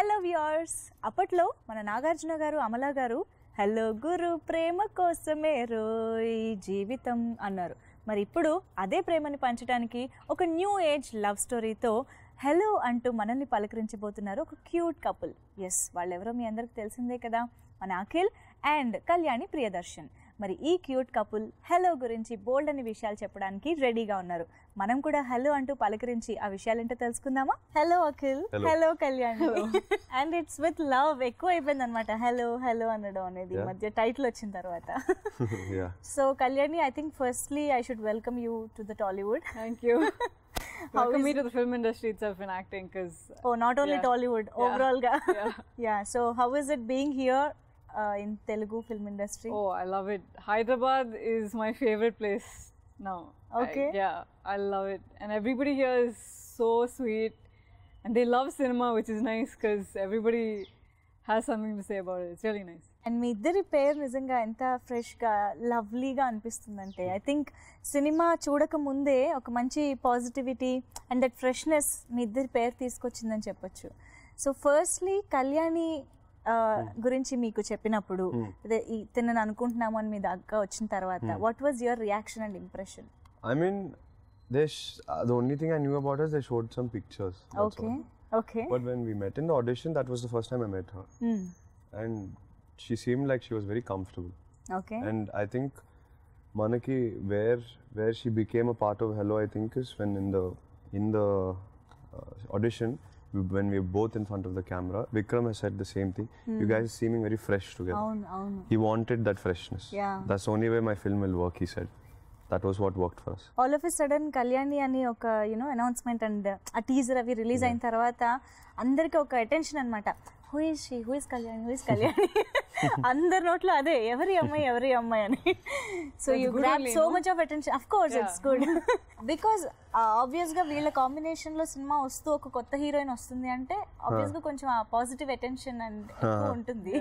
Hello viewers, అప్పట్లో మన నాగార్జున గారు అమలా గారు హలో గురు ప్రేమ కోసమే రోయ్ జీవితం అన్నారు. మరి ఇప్పుడు అదే ప్రేమని పంచడానికి ఒక న్యూ ఏజ్ లవ్ స్టోరీతో హలో అంటూ మనల్ని పలకరించబోతున్నారు ఒక క్యూట్ కపుల్. ఎస్, వాళ్ళెవరో మీ అందరికి తెలిసిందే కదా, మన అఖిల్ అండ్ కళ్యాణి ప్రియదర్శన్. మరి ఈ క్యూట్ కపుల్ హలో గురించి బోల్డ్ అని విషయాలు చెప్పడానికి రెడీగా ఉన్నారు. మనం కూడా హలో అంటూ పలకరించి ఆ విషయాలేంటో తెలుసుకుందామా? Hello Akhil, hello Kalyani. And it's with love ఎక్కువ అయిపోయింది అనమాట హలో హలో అనడం అనేది మధ్య టైటిల్ వచ్చిన తర్వాత. So Kalyani, I think firstly I should welcome you to the Tollywood. Thank you. Welcome me to the film industry itself in acting, because not only Tollywood, overall ga. Yeah, so how is it being here in Telugu film industry? Oh, I love it. Hyderabad is my favorite place now. Okay. I love it, and everybody here is so sweet, and they love cinema, which is nice because everybody has something to say about it. It's really nice. And మీ ఇద్దరి పేరు నిజంగా ఎంత ఫ్రెష్గా లవ్లీగా అనిపిస్తుందంటే, I think cinema చూడక ముందే ఒక మంచి పాజిటివిటీ అండ్ దట్ ఫ్రెష్నెస్ మీ ఇద్దరి పేరు తీసుకొచ్చిందని చెప్పొచ్చు. సో ఫస్ట్లీ కళ్యాణి గురించి మీకు చెప్పినప్పుడు అదే తినని అనుకుంటున్నాము అని మీ దగ్గర వచ్చిన తర్వాత what was your reaction and impression? I mean, the only thing I knew about her is they showed some pictures. Okay. But when we met in the audition, that was the first time I met her. And she seemed like she was very comfortable. Okay. And I think Manaki, where she became a part of Hello, I think is when in the audition, when we were both in front of the camera, Vikram has said the same thing. You guys are seeming very fresh together. He wanted that freshness. Yeah. That's the only way my film will work, he said. That was what worked for us. All of a sudden Kalyani అని ఒక announcement and ఆ teaser అవి release అయిన తర్వాత అందరికి ఒక attention అనమాట. Who is Kalyani అందరి నోట్లో అదే ఎవరి అమ్మాయి అని. So you grab so much of attention. Of course it's good, because obvious గా వీళ్ళ కాంబినేషన్ లో సినిమా వస్తూ ఒక కొత్త హీరోయిన్ వస్తుంది అంటే ఆబ్వియస్ గా కొంచెం ఆ పాజిటివ్ అటెన్షన్ అండ్ ఎక్కువ ఉంటుంది.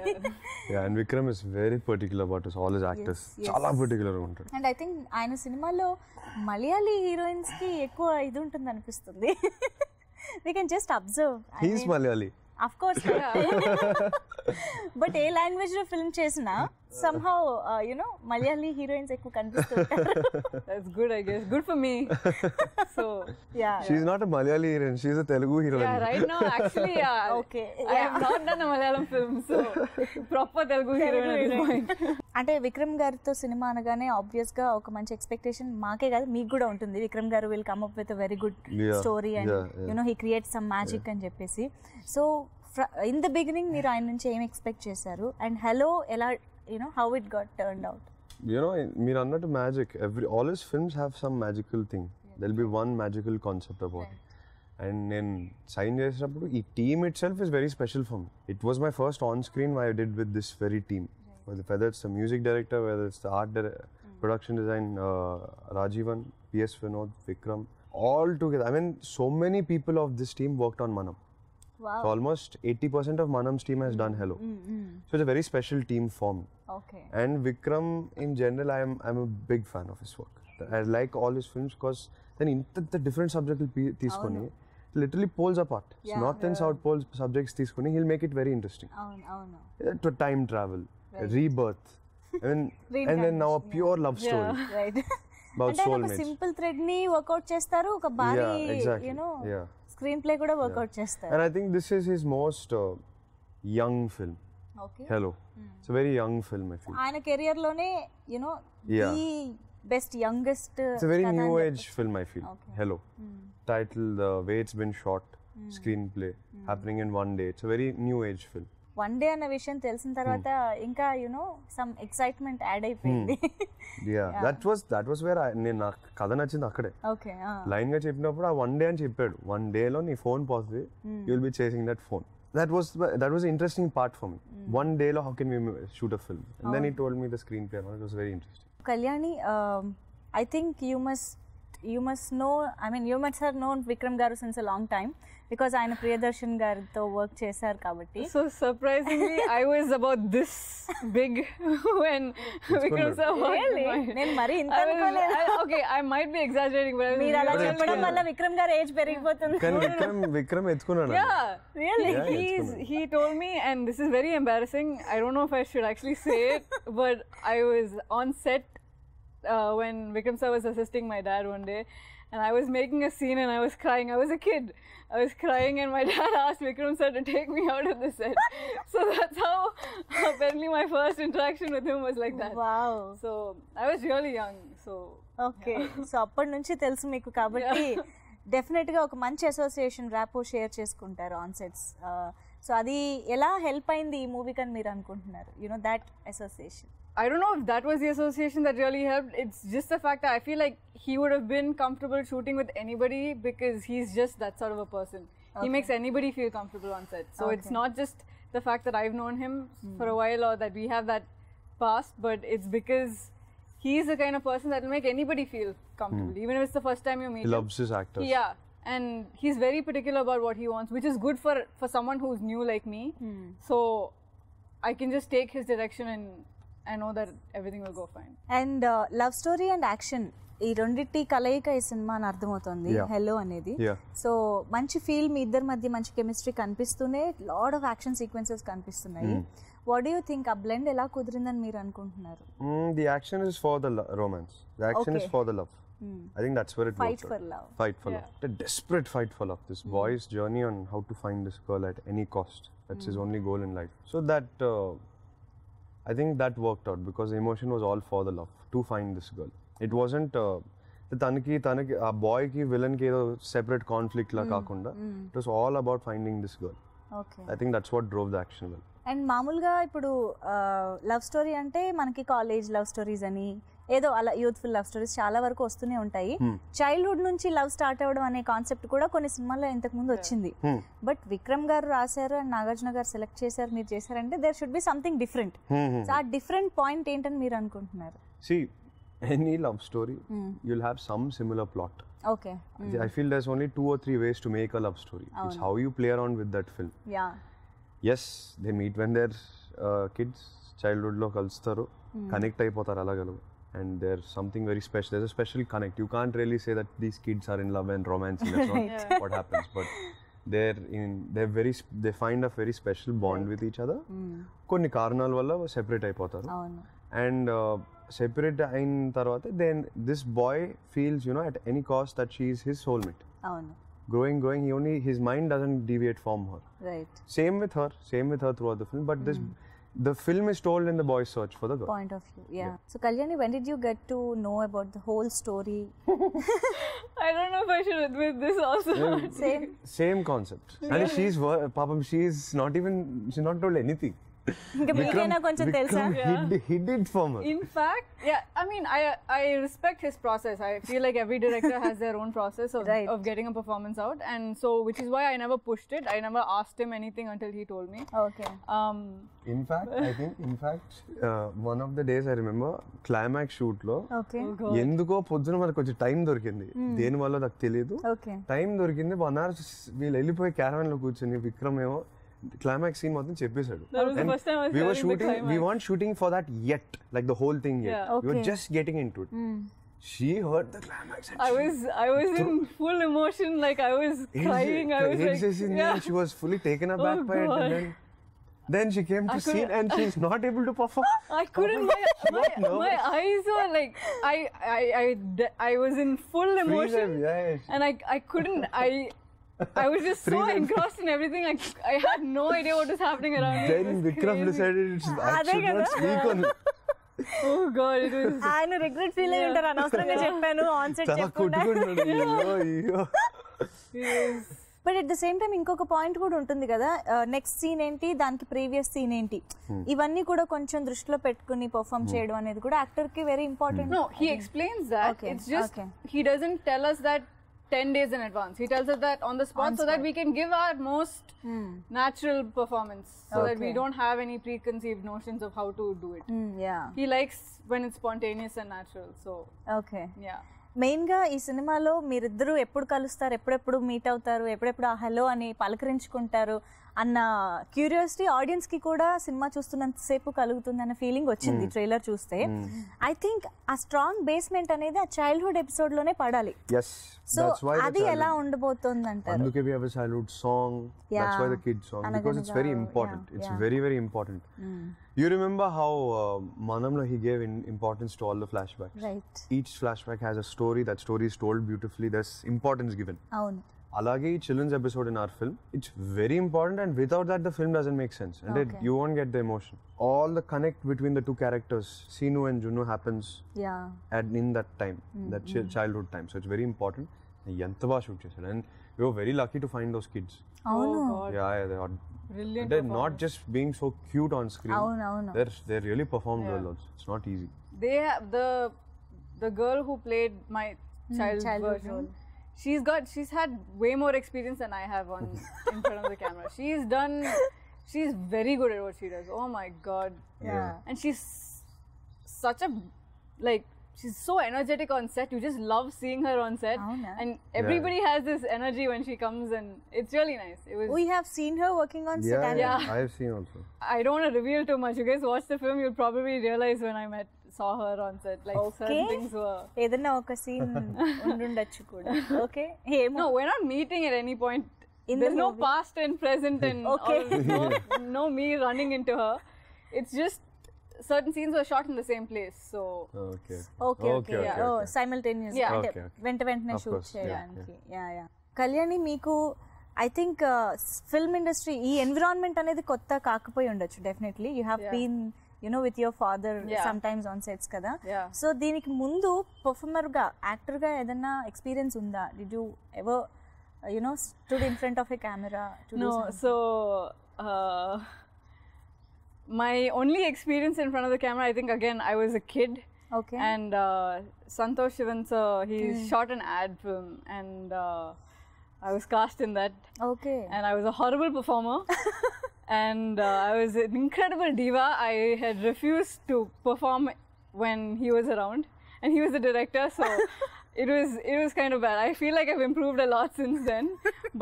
And Vikram is very particular about all his actors. చాలా particular గా ఉంటాడు. అండ్ ఐ థింక్ ఆయన సినిమాలో మలయాళీ హీరోయిన్స్ కి ఎక్కువ ఇది ఉంటుంది అనిపిస్తుంది. We can just observe. He is Malayali. Of course. But A language లో ఫిల్మ్ చేసినా somehow మలయాళీ హీరోయిన్స్ ఎక్కువ కనిపిస్తుంటారు. That's good, I guess. Good for me. So yeah. She's not a Malayali heroine. She's a Telugu heroine. Yeah, right now actually Okay. I have not done a Malayalam film, so proper Telugu heroine at this point. అంటే విక్రమ్ గారితో cinema అనగానే obvious గా ఒక మంచి expectation మాకే కాదు మీకు కూడా ఉంటుంది. విక్రమ్ గారు will come up with a very good story and he create some magic అని చెప్పేసి. సో ఇన్ ద బిగినింగ్ మీరు ఆయన నుంచి ఏం ఎక్స్పెక్ట్ చేశారు అండ్ హలో ఎలా how it got turned out? మీరు అన్నట్టు magic. All his films have some magical thing. There'll be one magical concept about it. And నేను సైన్ చేసినప్పుడు ఈ team itself is very special for me. It was my first on-screen I did with this very team. Whether it's the music director, whether it's the art production design, Rajivan, PS Vinod, Vikram, all together. I mean, so many people of this team worked on Manam. Wow. So almost 80% of Manam's team has done Hello. So it's a very special team for me. Okay. And Vikram, in general, I'm a big fan of his work. I like all his films because then the different subject will literally poles apart. Yeah. North and South poles subjects తీసుకొని he'll make it very interesting. To time travel, rebirth, and then now a pure love story. Yeah. Right. About soulmates. Simple thread ని work out చేస్తారు, ఒక భారీ screen play కూడా work out చేస్తారు. And I think this is his most young film. Okay. Hello. It's a very young film, I feel. ఆయన career లోనే the best youngest. It's a very new age film, I feel. Okay. Hello. Title, the way it's been shot, screenplay, happening in one day. It's a very new age film. One day అన్న విషయం తెలిసిన తర్వాత ఇంకా some excitement add అయిపోయింది. that was where నేను నాకు కథ నచ్చింది అక్కడే. ఓకే. లైన్ గా చెప్పినప్పుడు ఆ వన్ డే అని చెప్పాడు. వన్ డే లో నీ ఫోన్ పోతుంది, you will be chasing that phone. That was interesting part for me. One day lo how can we shoot a film? And then he told me the screenplay. It was very interesting. Kalyani, I think you must know, I mean you must have known Vikram garu since a long time, because ఆయన ప్రియదర్శన్ గారితో work చేశారు కాబట్టి. So surprisingly, I was about this big when Vikram sir walked by. నేను మరి ఇంత అనుకోలేదు. Okay, I might be exaggerating, but I was మీరు అలా really చెప్పడం వల్ల విక్రమ్ గారు ఏజ్ పెరిగిపోతుంది. కానీ Vikram ఎత్తుకున్నాడు. Yeah, Really? he told me, and this is very embarrassing. I don't know if I should actually say it, but I was on set when Vikram sir was assisting my dad one day, and I was making a scene and I was crying. I was a kid. I was crying and my dad asked Vikram sir to take me out of the set. So that's how apparently my first interaction with him was like that. Wow. So I was really young. So okay, so అప్పటి నుంచి తెలుసు మీకు కాబట్టి డెఫినెట్గా ఒక మంచి association rapport share చేసుకుంటారు on sets. So అది ఎలా హెల్ప్ అయింది ఈ మూవీకి అని మీరు అనుకుంటున్నారు? You know that association. I don't know if that was the association that really helped. It's just the fact that I feel like he would have been comfortable shooting with anybody because he's just that sort of a person. He makes anybody feel comfortable on set. So it's not just the fact that I've known him for a while or that we have that past, but it's because he's the kind of person that will make anybody feel comfortable, even if it's the first time you meet He him. loves his actors. Yeah, and he's very particular about what he wants, which is good for someone who's new like me. So I can just take his direction and I know that everything will go fine. And love story and action ఈ రెండింటి కలయిక ఈ cinema అని అర్థమవుతుంది hello అనేది. So మంచి feel మీ ఇద్దరి మధ్య మంచి కెమిస్ట్రీ కనిపిస్తూనే లాడ్ ఆఫ్ యాక్షన్ సీక్వెన్సెస్ కనిపిస్తున్నాయి. వాట్ డూ యూ థింక్ ఆ బ్లెండ్ ఎలా కుదిరిందని మీరు అనుకుంటున్నారు? The action is for the romance. The action is for the love. I think that's where it Fight worked for out. love. Fight for love. A desperate fight for love. This boy's journey on how to find this girl at any cost. That's his only goal in life. So that I think that worked out because the emotion was all for the love to find this girl. It wasn't తనకి ఆ bye కి villain కి ఏదో separate conflict లా కాకుండా it was all about finding this girl. I think that's what drove the action well. And మామూలుగా ఇప్పుడు love story అంటే మనకి కాలేజ్ లవ్ స్టోరీస్ అని ఏదో అలా యూత్ఫుల్ లవ్ స్టోరీస్ చాలా వరకు వస్తూనే ఉంటాయి. చైల్డ్హుడ్ నుంచి లవ్ స్టార్ట్ అవ్వడం అనే కాన్సెప్ట్ కూడా కొన్ని సినిమాల్లో ఇంతకు ముందు వచ్చింది. బట్ విక్రమ్ గారు రాశారు అండ్ నాగార్జున గారు సెలెక్ట్ చేశారు, మీరు చేశారంటే there should be something different. So ఆ డిఫరెంట్ పాయింట్ ఏంటని మీరు అనుకుంటున్నారు? See, any love story, you'll have some similar plot. Okay. I feel there's only 2 or 3 ways to make a love story. It's how you play around with that film. Yeah. Yes, they meet when they're kids, childhood lo kalustaru, connect అయిపోతారు అలాగలు. And there's something very special. There's a special connect. You can't really say that these kids are in love and romance. That's not what happens. But they find a very special bond with each other. కొన్ని కారణాల వల్ల separate అయిపోతారు. And separate అయిన తర్వాత then this boy feels, you know, at any cost that she is his soulmate. Growing, his mind doesn't deviate from her. Right. Same with her throughout the film. But the film is told in the boy's search for the girl. Point of view, yeah. So Kalyani, when did you get to know about the whole story? I don't know if I should admit this also. Same concept. And she's not told anything. Vikram hid it from her. In fact, yeah, I mean, I respect his process. I feel like every director has their own process of getting a performance out, and so which is why I never pushed it. I never asked him anything until he told me. Okay. In fact, one of the days I remember climax shoot lo ఎందుకో పొద్దున మనకు కొంచెం time దొరికింది. దేని వల్ల నాకు తెలియదు. Time దొరికింది 1 hour వీళ్ళు వెళ్ళిపోయి క్యారవాన్ లో కూర్చొని విక్రమ్ ఏమో క్లైమాక్స్ సీన్ మొత్తం చెప్పేశాడు. We weren't shooting for that yet, like the whole thing yet. We were just getting into it. She heard the climax and I was in full emotion, like I was crying. I was like, she was fully taken aback by it, and then she came to scene and she's not able to perform. I couldn't. My eyes were like I was in full emotion, and I couldn't. I was just so engrossed in everything. I had no idea what was happening around me. Then Vikram decided I should not speak on it. Oh God, it was. ఆయన regret feel అయ్యి ఉంటారు, అనవసరంగా చెప్పాను on set చెప్పకుండా. But at the same time ఇంకొక point కూడా ఉంటుంది కదా, నెక్స్ట్ సీన్ ఏంటి, దానికి ప్రీవియస్ సీన్ ఏంటి, ఇవన్నీ కూడా కొంచెం దృష్టిలో పెట్టుకుని పర్ఫామ్ చేయడం అనేది కూడా యాక్టర్ కి very important. No, he explains that. It's just he doesn't tell us that 10 days in advance. He tells us that on the spot so that we can give our most natural performance, so that we don't have any preconceived notions of how to do it. Yeah. He likes when it's spontaneous and natural. So okay. Yeah. మెయిన్గా ఈ సినిమాలో మీరిద్దరూ ఎప్పుడు కలుస్తారు, ఎప్పుడెప్పుడు meet అవుతారు, ఎప్పుడెప్పుడు ఆ హలో అని పలకరించుకుంటారు అన్న క్యూరియాసిటీ ఆడియన్స్కి కూడా సినిమా చూస్తున్నంతసేపు కలుగుతుంది అన్న ఫీలింగ్ వచ్చింది ట్రైలర్ చూస్తే. ఐ థింక్ ఆ స్ట్రాంగ్ బేస్మెంట్ అనేది ఆ చైల్డ్హుడ్ ఎపిసోడ్లోనే పడాలి. సో అది ఎలా ఉండబోతుంది అంటారు? అందుకే we have a childhood song. That's why the kids song, because it's very important. It's very, very important. You remember how Manamlo he gave importance to all the flashbacks. Right. Each flashback has a story. That story is told beautifully. There's importance given. అవును. Alage children's episode in our film, it's very important, and without that the film doesn't make sense, and you won't get the emotion. All the connect between the two characters, Sinu and Juno, happens in that time, that childhood time. So it's very important. Enta ba shoot chesadu, and we were very lucky to find those kids. Oh yeah, they are brilliant. They're not just being so cute on screen. అవును. They're really performed well also. It's not easy. They have the girl who played my childhood version role. She's had way more experience than I have in front of the camera. She's very good at what she does. Oh my god. Yeah. And she's such a, like, she's so energetic on set. You just love seeing her on set. And everybody has this energy when she comes, and it's really nice. We have seen her working on set. Yeah, I have seen also. I don't want to reveal too much. You guys watch the film, you'll probably realize when I saw her on set. Like, certain things were... ఏదన్నా ఒక scene ఉండుండొచ్చు కూడా. Okay. No, we're not meeting at any point. There's no past and present and no me running into her. It's just certain scenes were shot in the same place. So okay. Oh, simultaneous. వెంటనే shoot చేయడానికి. Yeah. Kalyani, మీకు I think film industry ఈ environment అనేది కొత్త కాకపోయి ఉండొచ్చు. Definitely you have been with your father sometimes on sets kada. So దీనికి ముందు performer గా, actor గా ఏదైనా experience ఉందా? Did you ever stood in front of a camera to do something? So my only experience in front of the camera, I think, again, I was a kid. Okay. And Santosh Shivan sir, he shot an ad film, and I was cast in that. Okay. And I was a horrible performer. And I was an incredible diva. I had refused to perform when he was around, and he was the director, so it was kind of bad. I feel like I've improved a lot since then,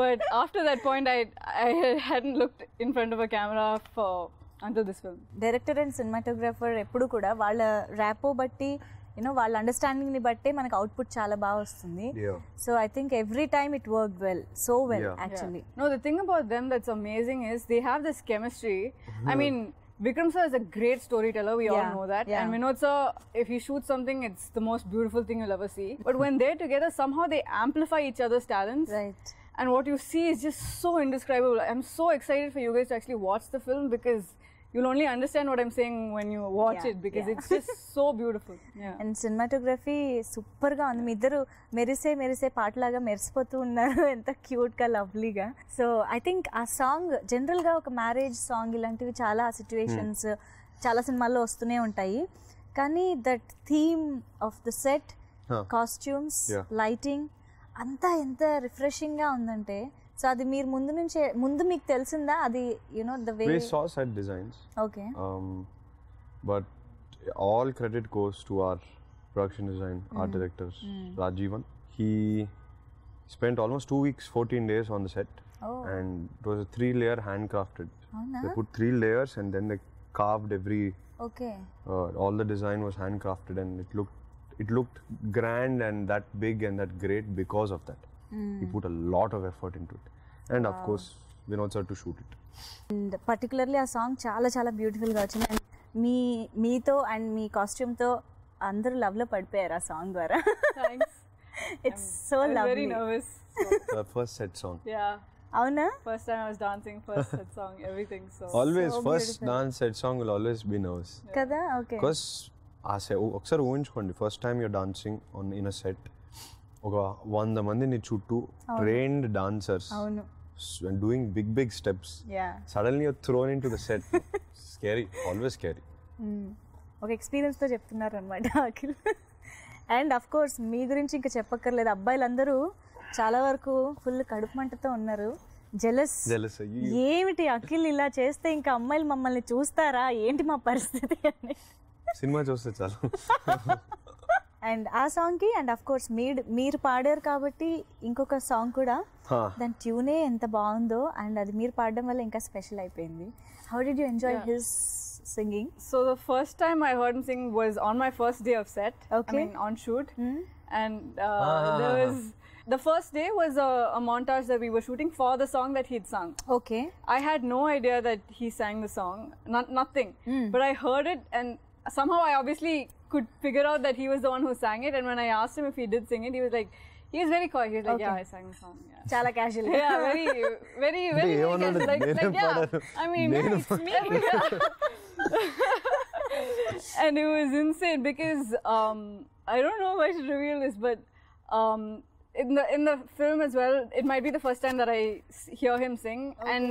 but after that point I hadn't looked in front of a camera until this film. Director and cinematographer ఎప్పుడు కూడా వాళ్ళ rapport బట్టి వాళ్ళ understanding ని బట్టే మనకు output చాలా బాగా వస్తుంది. So I think every time it work well, so well actually. No, the thing about them that's amazing is they have this chemistry. I mean, Vikram sir is a great storyteller, we all know that. And Vinod sir, if he shoots something, it's the most beautiful thing you'll ever see. But when they're together, somehow they amplify each other's talents. Right. And what you see is just so indescribable. I'm so excited for you guys to actually watch the film, because you'll only understand what I'm saying when you watch it, because it's just so beautiful. And cinematography super గా ఉంది. మీ ఇద్దరు మెరిసే పాటలాగా మెరిసిపోతూ ఉన్నారు, ఎంత cute గా లవ్లీగా. So I think ఆ song general గా ఒక మ్యారేజ్ సాంగ్ ఇలాంటివి చాలా సిచ్యువేషన్స్ చాలా సినిమాల్లో వస్తూనే ఉంటాయి. కానీ that theme of the set, costumes, lighting అంతా ఎంత రిఫ్రెషింగ్ గా ఉందంటే, సో అది మీరు ముందు మీకు తెలిసిందా? అది the way we saw set designs. Okay. But all credit goes to our production design art director Rajivan. He spent almost 2 weeks, 14 days on the set. And it was a 3-layer handcrafted. They put 3 layers and then they carved every all the design was handcrafted, and it looked grand and that big and that great because of that. He put a lot of effort into it, and of course Vinod sir to shoot it. And particularly ఆ song చాలా చాలా beautiful గా వచ్చింది. And మీతో and me costume తో అందరూ love లో పడిపోయారు ఆ సాంగ్ ద్వారా. Thanks. It's so lovely. Very nervous. The first set song. Yeah. అవునా? First time I was dancing, first set song, everything. So always so first beautiful. dance set song will always be nervous. కదా? Okay. Because ఒకసారి ఊహించుకోండి, first time you're dancing in a set, ఒక 100 మందిని చుట్టూ trained dancers doing big steps, suddenly you're thrown in to the set. Scary, always scary. ఒక ఎక్స్పీరియన్స్తో చెప్తున్నారు అనమాట అఖిల్. అండ్ అఫ్ కోర్స్ మీ గురించి ఇంకా చెప్పక్కర్లేదు, అబ్బాయిలందరూ చాలా వరకు ఫుల్ కడుపు మంటతో ఉన్నారు, జెలస్. ఏమిటి అఖిల్ ఇలా చేస్తే ఇంకా అమ్మాయిలు మమ్మల్ని చూస్తారా ఏంటి మా పరిస్థితి అని. సినిమా చూస్తే చాలు. అండ్ ఆ సాంగ్కి అండ్ అఫ్ కోర్స్ మీరు పాడారు కాబట్టి ఇంకొక సాంగ్ కూడా దాని ట్యూనే ఎంత బాగుందో అండ్ అది మీరు పాడడం వల్ల ఇంకా స్పెషల్ అయిపోయింది. How did you enjoy his singing? So the first time I heard him sing was on my first day of set. Okay. I mean on shoot. And there was the first day was a montage that we were shooting for the song that he'd sung. Okay. I had no idea that he sang the song, nothing. But I heard it and somehow I obviously could figure out that he was the one who sang it. And when I asked him if he did sing it, he was very coy. He was like, yeah, I sang the song. Yeah. Chala casual. Yeah, very casual. Like yeah. I mean, it's me. And it was insane because I don't know if I should reveal this, but in the film as well, it might be the first time that I hear him sing, and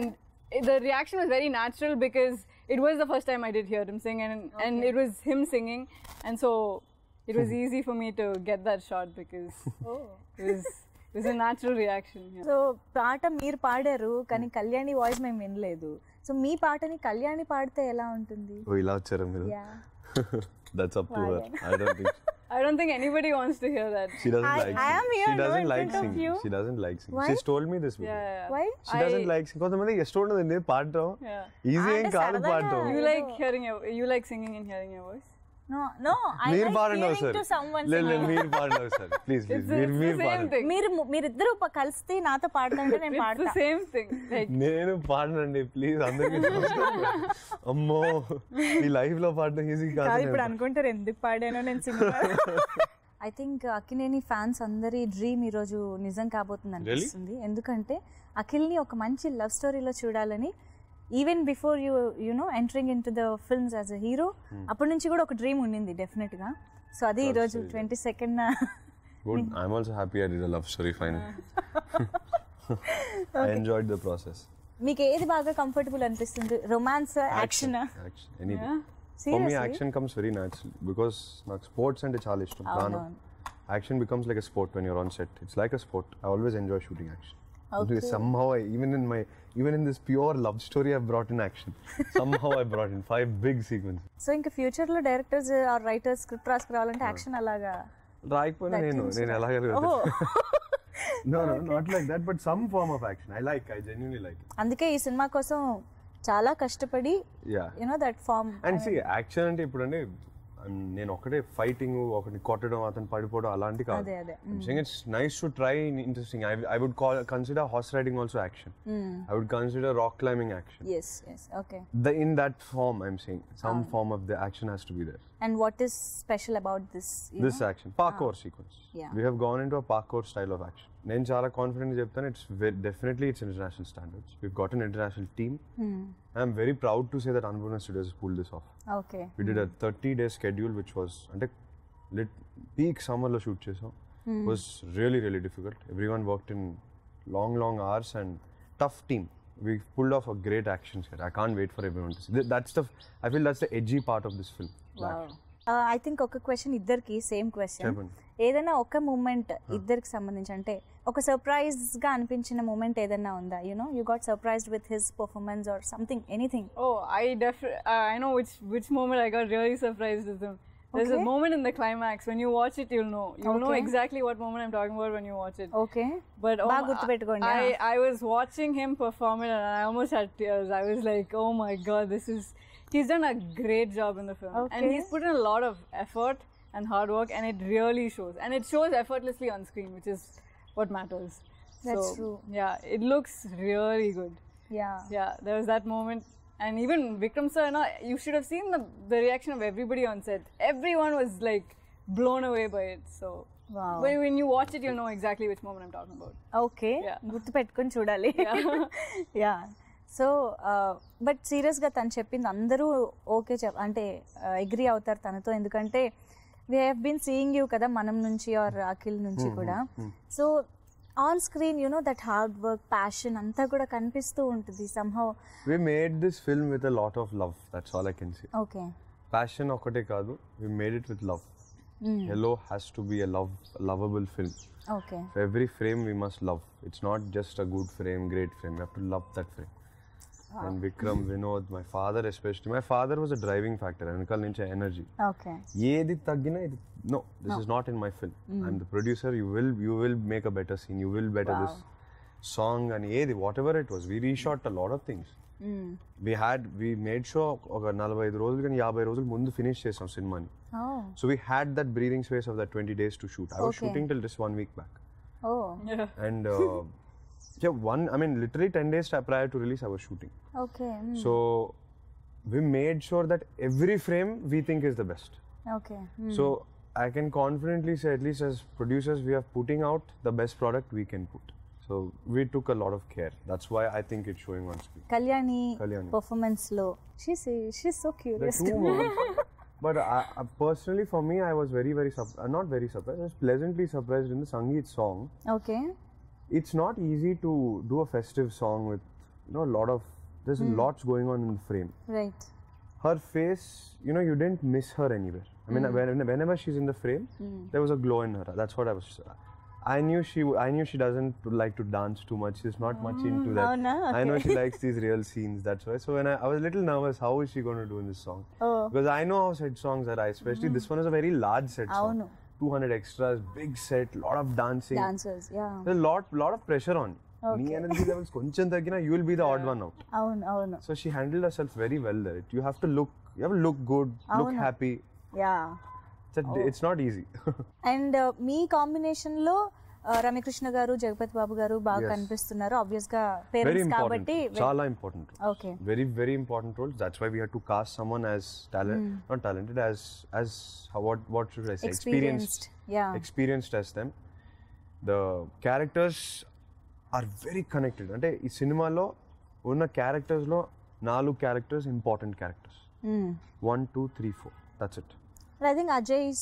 the reaction was very natural because it was the first time I did hear him sing, and it was him singing, and so it was easy for me to get that shot because it was a natural reaction. Yeah. So పాట మీరు పాడారు కానీ Kalyani voice మేము వినలేదు. So మీ పాటని కళ్యాణి పాడితే ఎలా ఉంటుంది? ఓ ఇలా వచ్చారా మీరు? That's up to her. I don't think anybody wants to hear that. She doesn't like I am here. She doesn't no, like in front of singing. you. She doesn't like singing. Why? She's told me this before. Yeah. Why? She doesn't like singing. కొంతమంది ఇష్టం ఉండదు నేను పాడటం. Easy ఏం కాదు పాడటం. You like singing and hearing your voice? No, I మీరు like పాడండి hearing ఒకసారి. to someone లేదు singing. మీరు పాడండి ఒకసారి ప్లీజ్ మీరు పాడండి. మీరిద్దరు కలిసి నాతో పాడతాంటే నేను It's పాడతా. the same thing. Like నేను పాడనండి ప్లీజ్ అందరికీ అమ్మో ఈ లైఫ్ లో పాడడం ఈజీ కాదు ఇప్పుడు కాదు. అనుకుంటారు ఎందుకు పాడానో నేను cinema. I think Akkineni fans అందరి డ్రీమ్ ఈరోజు నిజం కాబోతుంది అనిపిస్తుంది. ఎందుకంటే అఖిల్ని ఒక మంచి లవ్ స్టోరీలో చూడాలని even before you know entering in to the films as a hero అప్పటి నుంచి కూడా ఒక డ్రీమ్ ఉండింది డెఫినెట్గా. సో అది ఈరోజు 22nd. Good. I'm also happy I did a love story finally. I enjoyed the process. మీకు ఏది బాగా కంఫర్టబుల్ అనిపిస్తుంది? Romance, action? Anything. For me action comes very naturally because నాకు స్పోర్ట్స్ అంటే చాలా ఇష్టం. Action becomes like a sport when you're on set. It's like a sport. I always enjoy shooting action. Okay. Somehow even in this pure love story I've brought in action. Somehow I brought in 5 big sequences. So ఇంకా future లో directors or writers script రాసుకురావాలంటే action అలాగా రాయకపోయినా నేను ఎలాగ No, not like that, but some form of action. I genuinely like it. అందుకే ఈ cinema కోసం చాలా కష్టపడి you know that form. And see action అంటే ఇప్పుడు అంటే నేను ఒకటే ఫైటింగ్ ఒకటి కొట్టడం అతను పడిపోవడం అలాంటి కాదు. It's nice to try interesting. I would consider horse riding also action. I would consider rock climbing action. Yes, okay. In that form I'm saying some form of the action has to be there. And what is special about this action parkour sequence? We have gone into a parkour style of action. నేను చాలా confident చెప్తాను definitely it's international standards. We've got an international team. I'm very proud to say that Annapurna Studios has pulled this off. Okay. We did a 30-day schedule which was అంటే peak summer lo shoot chesam. Was really difficult. Everyone worked in long hours and tough team. We pulled off a great action set. I can't wait for everyone to see. I feel that's the edgy part of this film. Wow. I think ఒక question ఇద్దరికి same question. ఏదైనా ఒక moment ఇద్దరికి సంబంధించి అంటే ఒక surprise గా అనిపించిన మూమెంట్ ఏదైనా ఉందా? you got surprised with his performance or something, anything? Oh, I know which moment I got really surprised with him. There's a moment in the climax. When you watch it, you'll know exactly what moment I'm talking about when you watch it. Okay. But బాగా గుర్తుపెట్టుకోండి. I was watching him perform it and I almost had tears. I was like, oh my god, he's done a great job in the film. Okay. And he's put in a lot of effort and hard work, and it really shows. And it shows effortlessly on screen, which is what matters. That's true. Yeah, it looks really good. Yeah, there was that moment. And even Vikram sir, you should have seen the reaction of everybody on set. Everyone was like blown away by it. So wow. When you watch it, you'll know exactly which moment I'm talking about. Okay. గుర్తుపెట్టుకొని చూడాలి. Yeah. So but సీరియస్గా తను చెప్పింది అందరూ okay అంటే agree అవుతారు తనతో. ఎందుకంటే we have been seeing you కదా మనం నుంచి ఆర్ అఖిల్ నుంచి కూడా. So on screen that hard work passion అంతా కూడా కనిపిస్తూ ఉంటుంది somehow. We made this film with a lot of love. That's all I can say. Okay. Passion ఒకటే కాదు, we made it with love. Hello has to be a lovable film. Okay. So every frame we must love. It's not just a good frame, great frame. We have to love that frame. And Vikram, Vinod, my father especially. My father was a driving factor. Venkal nunchi energy. Okay. Yedi taggina, no, this is not in my film. I'm the producer. You will make a better scene. You will better this song and yedi, whatever it was. We reshot a lot of things. We made sure oka 45 రోజులు కానీ 50 రోజులు ముందు finish చేసాం సినిమాని. So we had that breathing space of that 20 days to shoot. I was shooting till just 1 week back. And literally 10 days prior to release I was shooting. Okay. So we made sure that every frame we think is the best. Okay. So I can confidently say, at least as producers, we are putting out the best product we can put. So we took a lot of care. That's why I think it's showing on screen. Kalyani performance lo, she's so curious. The two moments. But personally, for me, I was very not very surprised. I was pleasantly surprised in the Sangeet song. Okay. It's not easy to do a festive song with a lot of, there's lots going on in the frame. Right. Her face, you didn't miss her anywhere. I mean, whenever she's in the frame, there was a glow in her. That's what I was. I knew she doesn't like to dance too much. She's not much into that. Oh, no? Okay. I know she likes these real scenes. That's why. So when I was a little nervous, how is she going to do in this song? Because I know how set songs are. Especially this one is a very large set song. 200 extras, big set, lot of dancing. Dancers, yeah. There's a lot of pressure on. Nee energy levels koncham taggina, you will be the odd one out. Avunu. So she handled herself very well there. You have to look good, look happy. Yeah. It's not easy. And me combination లో రమ్యకృష్ణ గారు జగపతి బాబు గారు బాగా కనిపిస్తున్నారు. Obvious గా parents కాబట్టి చాలా important. Okay. Very important role. That's why we had to cast someone as not talented, as what should I say, experienced. Yeah. Experienced as them. The characters are very connected. అంటే ఈ సినిమాలో ఉన్న characters లో 4 characters important characters. 1, 2, 3, 4. That's it. I think Ajay's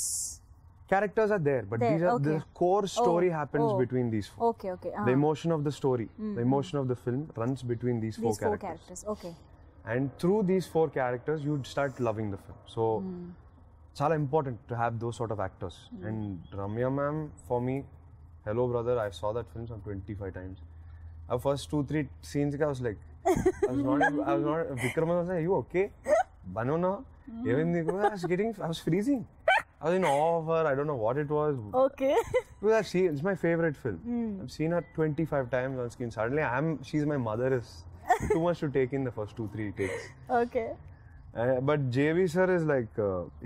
characters are there, but these are the core story happens between these 4. Okay. The emotion of the story, the emotion of the film runs between these 4 characters. Okay. And through these 4 characters, you'd start loving the film. So, chala important to have those sort of actors. And Ramya ma'am, for me, hello brother, I saw that film some 25 times. Our first 2-3 scenes, I was like, I was not. Vikram was like, "Are you okay? Banana." I was freezing. I was in awe of her. I don't know what it was. Okay. Because it's my favorite film. I've seen her 25 times on screen. Suddenly, she's my mother. Is too much to take in the first 2-3 takes. Okay. But JV sir is like,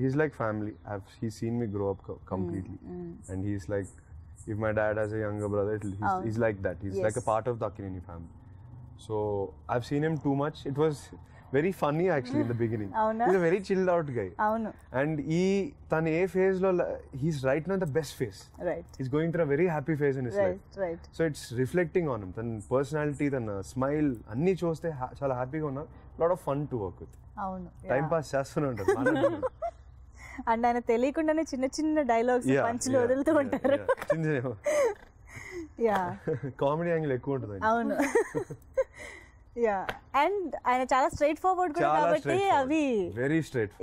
he's like family. He's seen me grow up completely. And he's like, if my dad has a younger brother, he's like that. He's like a part of the Akkineni family. So I've seen him too much. It was very funny actually in the beginning. He's a very chilled out guy. And than a phase lo, he's right now in the best phase. Right. He's going through a very happy phase in his life. Right. So it's reflecting on him. Than personality, than smile, anni choste chala happy ga unna. Lot of fun to work with. Time pass chestuna untaru. And ఆయన తెలియకుండానే చిన్న dialogues పంచులు వదులుతూ ఉంటారు. Comedy angle ఎక్కువ ఉంటుంది. అవును. And ఆయన చాలా స్ట్రైట్ ఫార్వర్డ్ కూడా కాబట్టి అవి వెరీ స్ట్రైట్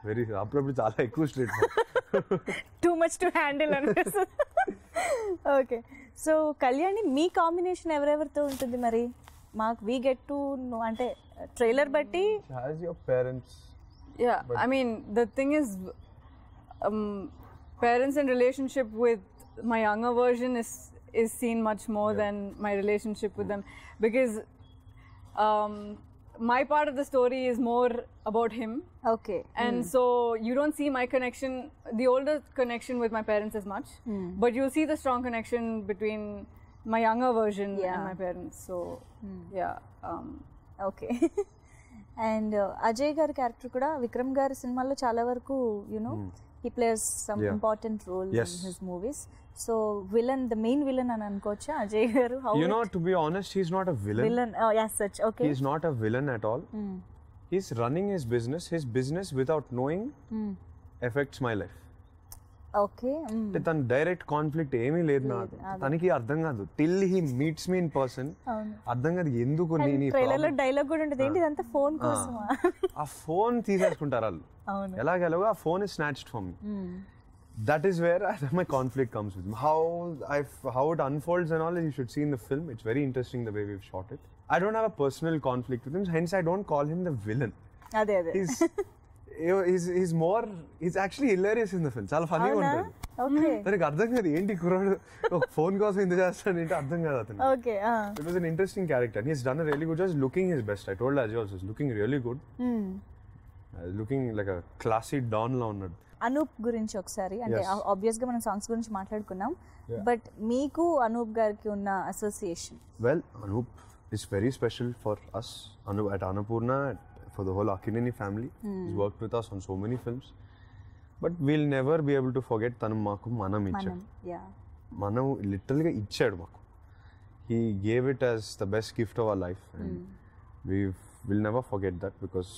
వెరీ అప్పుడప్పుడు చాలా ఎక్కువ straight too much to handle అనిపిస్తుంది. ఓకే, సో కళ్యాణి మీ కాంబినేషన్ ఎవరెవరితో ఉంటుంది మరి? మాకు వీ గెట్ టు అంటే ట్రైలర్ బట్టి has your parents. I mean the thing is parents in relationship with my younger version is seen much more than my relationship with them, because my part of the story is more about him. Okay. And so you don't see my connection, the older connection with my parents as much, but you'll see the strong connection between my younger version and my parents. So okay. And Ajay గారి character కూడా విక్రమ్ గారి సినిమాల్లో చాలా వరకు he plays some important role in his movies. So the main villain అని అనుకోవచ్చా అజయ్ గారు? To be honest, he's not a villain. Such. Okay. He's not a villain at all. He's running his business without knowing affects my life. Okay. తన direct conflict ఏమీ లేదు నాకు. తనకి అర్థం కాదు till he meets me in person. అర్థం కాదు ఎందుకు ట్రైలర్లో డైలాగ్ కూడా ఉంటుంది, ఏంటి ఇదంతా ఫోన్ కోసమా? ఆ ఫోన్ తీసేసుకుంటారు వాళ్ళు ఎలాగెలాగో. ఆ phone is snatched from me. that is where my conflict comes with him. How it unfolds and all, you should see in the film. It's very interesting the way we've shot it. I don't have a personal conflict with him, hence I don't call him the villain. అదే He's actually hilarious in the film. చాలా ఫన్నీగా ఉంటాడు. Okay తనకి అర్థం కాదు ఏంటి కుర్రాడు ఒక ఫోన్ కోసం ఇంత చేస్తాడు ఏంటి అర్థం కాదు అతను. Okay It was an interesting character. He's done a really good job. He's looking his best. I told Ajay also, he's looking really good. Looking like a classy don లా ఉన్నాడు. అనూప్ గురించి ఒకసారి అంటే ఆబ్వియస్ గా మనం సాంగ్స్ గురించి మాట్లాడుకున్నాం, but మీకు అనూప్ గారికి ఉన్న association? Well, Anup is very special for us. Anup at Annapurna, for the whole Akkineni family. He's worked with us on so many films. But we'll never be able to forget tanu maaku manam ichchadu. Manam literally ga ichchadu maaku. He gave it as the best gift of our life, and we'll never forget that, because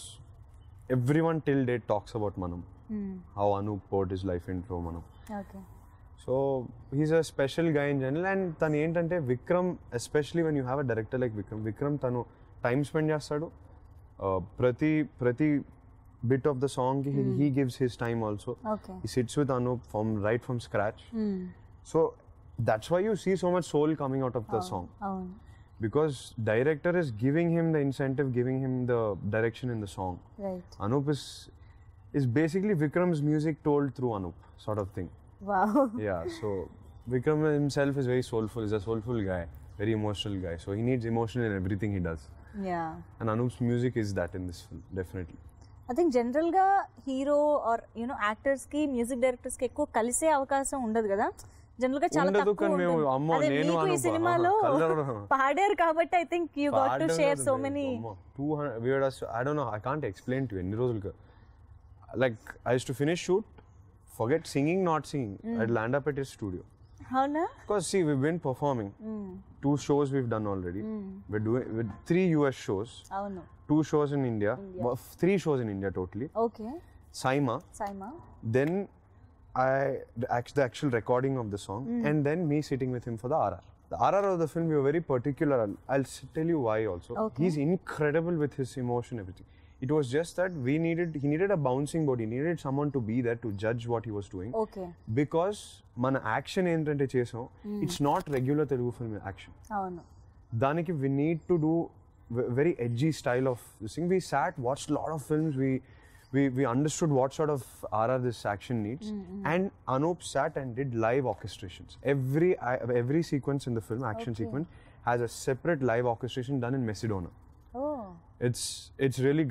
everyone till date talks about Manam. How Anup poured his life into Manam. Okay. So he's a special guy in general, and tanu entante Vikram, especially when you have a director like Vikram tanu time spend chestadu. Prati bit of the song he gives his time also. Okay. He sits with Anup right from scratch. So that's why you see so much soul coming out of the song. Because director is giving him the incentive, giving him the direction in the song. Right. Anup is basically Vikram's music told through Anup, sort of thing. Wow. Yeah, so Vikram himself is very soulful. He's a soulful guy, very emotional guy. So he needs emotion in everything he does. Yeah. And Anup's music is that in this film, definitely. I think general గా hero or you know actors కి music directors కి ఎక్కువ కలిసే అవకాశం ఉండదు కదా, general గా చాలా తక్కువ ఉంటుంది. అదే మీకు ఈ సినిమాలో పాడారు కాబట్టి I think you got to share so many. 200 I don't know, I can't explain to you ఎన్ని రోజులుగా. Like I used to finish shoot, forget singing, not singing. I'd land up at his studio. అవునా? Because see, we've been performing. 2 shows we've done already. We're doing 3 US shows. అవును. 2 shows in India. 3 shows in India totally. Okay. Saima. Then the actual recording of the song, and then me sitting with him for the RR. The RR of the film, we were very particular. I'll tell you why also. Okay. He's incredible with his emotion, everything. It was just that he needed a bouncing board. He needed someone to be there to judge what he was doing. Okay. Because మన action ఏంటంటే చేసాం, it's not regular Telugu film action. అవును. దానికి we need to do very edgy style of this thing. We watched a lot of films. We understood what sort of RR this action needs. And Anup sat and did live orchestrations. Every sequence in the film, action sequence, has a separate live orchestration done in Macedonia. Oh. It's really,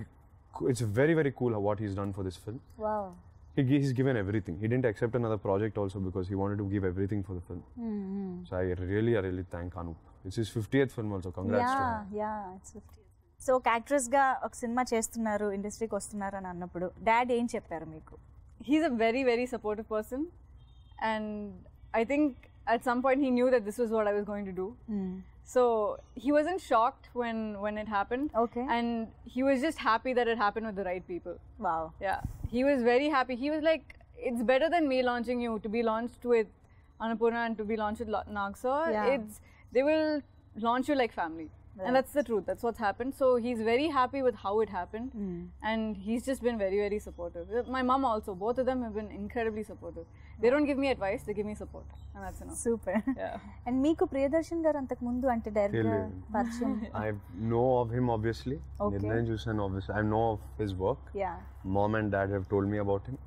it's very, very cool what he's done for this film. Wow. He's given everything. He didn't accept another project also because he wanted to give everything for the film. So I really thank Anup. It's his 50th film also. Congrats to him. Yeah, it's 50th. So ఒక actress గా ఒక cinema చేస్తున్నారు, ఇండస్ట్రీకి వస్తున్నారు అని అన్నప్పుడు dad ఏం చెప్పారు మీకు? He's a very, very supportive person, and I think at some point he knew that this was what I was going to do. So he wasn't shocked when it happened. Okay. And he was just happy that it happened with the right people. Wow. Yeah. He was very happy. He was like, it's better than me launching you to be launched with Annapurna and to be launched with Nagsa. Yeah. They will launch you like family. Right. And that's the truth. That's what's happened. So he's very happy with how it happened. And he's just been very, very supportive. My mom also. Both of them have been incredibly supportive. They don't give me advice. They give me support. And that's enough. Super. Yeah. And మీకు ప్రియదర్శన్ గారు అంతకు ముందు అంటే direct గా పరిచయం? I know of him obviously. Okay. Nirnay Jusan obviously. I know of his work. Yeah. Mom and dad have told me about him.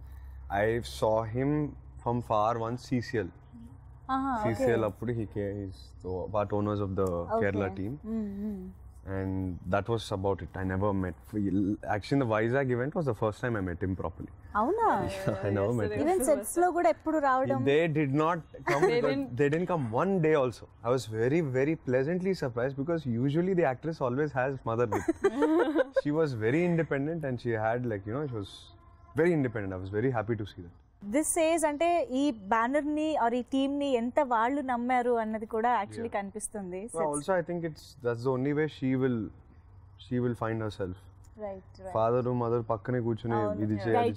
I saw him from far once CCL. CCL appudu he's the part owners of the Kerala team. And that was about it. I never met. Actually, the Vizag event was the first time I met him properly. అవునా? I never met him. Even sets లో కూడా ఎప్పుడు రావడం? They did not come. They didn't come one day also. I was very, very pleasantly surprised because usually the actress always has mother with. She was very independent and she had she was very independent. I was very happy to see that. This says అంటే ఈ banner ని are ఈ team ని ఎంత వాళ్ళు నమ్మారు అన్నది కూడా యాక్చువల్లీ కనిపిస్తుంది. Also I think that's the only way she will find herself. Right. Father mother పక్కనే కూర్చుని ఇది చేయాలి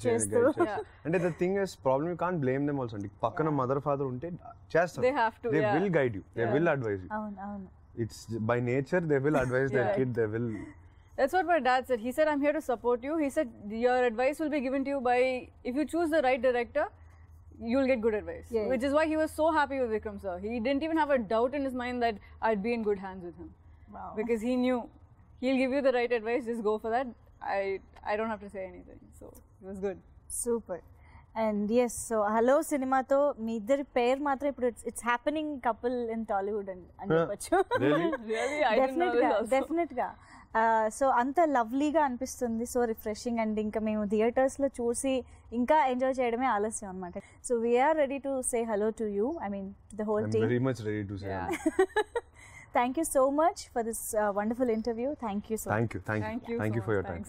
అంటే the thing is problem you can't blame them also. పక్కన mother father ఉంటే చేస్తారు. They have to. They will guide you. They will advise you. అవును. It's by nature they will advise their kid. They will. That's what my dad said. He said, I'm here to support you. He said, your advice will be given to you by, if you choose the right director, you'll get good advice. Yeah. Which is why he was so happy with Vikram sir. He didn't even have a doubt in his mind that I'd be in good hands with him. Wow. Because he knew he'll give you the right advice, just go for that. I don't have to say anything. So it was good. Super and yes so hello సినిమాతో మీ ఇద్దరి పేరు మాత్రం ఇప్పుడు it's happening couple in Tollywood అని చెప్పచ్చు. Really? I didn't know this also. డెఫినెట్గా so అంత లవ్లీగా అనిపిస్తుంది, సో రిఫ్రెషింగ్. అండ్ ఇంకా మేము థియేటర్స్లో చూసి ఇంకా ఎంజాయ్ చేయడమే ఆలస్యం అనమాట. So we're ready to say hello to you, I mean the whole I'm team. very much ready to say hello. Thank you so much for this wonderful interview. Thank you so much. Thank you. Thank you Thank so you for much. your time. Thanks.